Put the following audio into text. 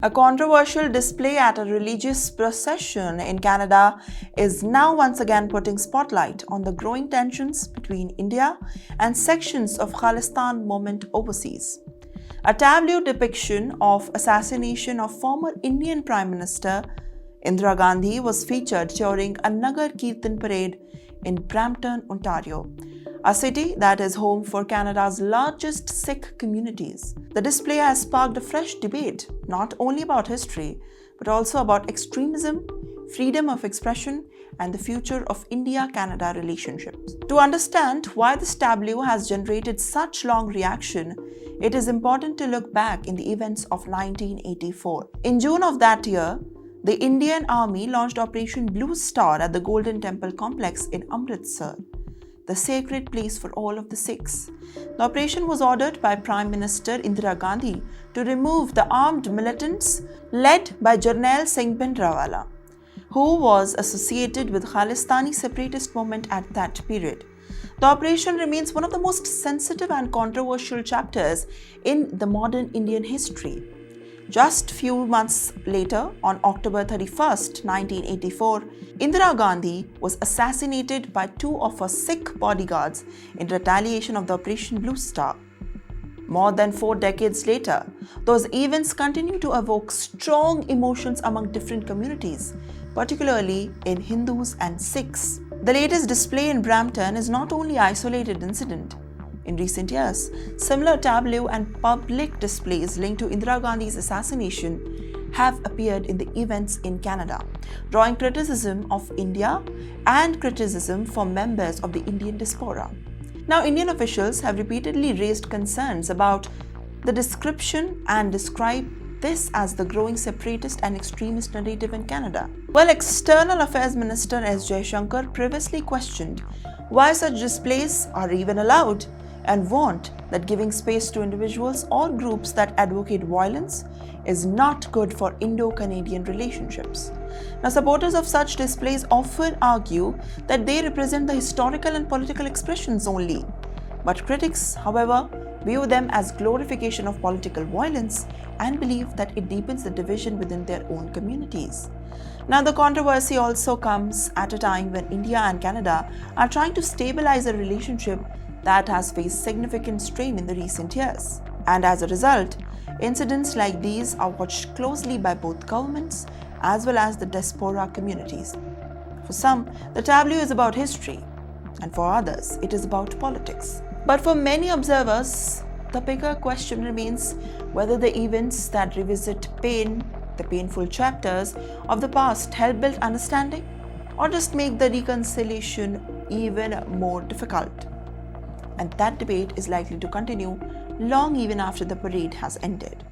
A controversial display at a religious procession in Canada is now once again putting spotlight on the growing tensions between India and sections of Khalistan movement overseas. A tableau depiction of assassination of former Indian Prime Minister Indira Gandhi was featured during a Nagar Kirtan parade in Brampton, Ontario, a city that is home for Canada's largest Sikh communities. The display has sparked a fresh debate, not only about history, but also about extremism, freedom of expression, and the future of India-Canada relationships. To understand why this tableau has generated such long reaction, it is important to look back in the events of 1984. In June of that year, the Indian Army launched Operation Blue Star at the Golden Temple complex in Amritsar, the sacred place for all of the Sikhs. The operation was ordered by Prime Minister Indira Gandhi to remove the armed militants led by Jarnail Singh Bhindranwala, who was associated with Khalistani separatist movement at that period. The operation remains one of the most sensitive and controversial chapters in the modern Indian history. Just few months later, on October 31st, 1984, Indira Gandhi was assassinated by two of her Sikh bodyguards in retaliation of the Operation Blue Star. More than 4 decades later, those events continue to evoke strong emotions among different communities, particularly in Hindus and Sikhs. The latest display in Brampton is not only an isolated incident. In recent years, similar tableau and public displays linked to Indira Gandhi's assassination have appeared in the events in Canada, drawing criticism of India and criticism from members of the Indian diaspora. Now, Indian officials have repeatedly raised concerns about the description and describe this as the growing separatist and extremist narrative in Canada. While External Affairs Minister S. Jaishankar previously questioned why such displays are even allowed and warned that giving space to individuals or groups that advocate violence is not good for Indo-Canadian relationships. Now, supporters of such displays often argue that they represent the historical and political expressions only. But critics, however, view them as glorification of political violence and believe that it deepens the division within their own communities. Now, the controversy also comes at a time when India and Canada are trying to stabilize a relationship that has faced significant strain in the recent years. And as a result, incidents like these are watched closely by both governments as well as the diaspora communities. For some, the tableau is about history, and for others, it is about politics. But for many observers, the bigger question remains whether the events that revisit the painful chapters of the past help build understanding or just make the reconciliation even more difficult. And that debate is likely to continue long even after the parade has ended.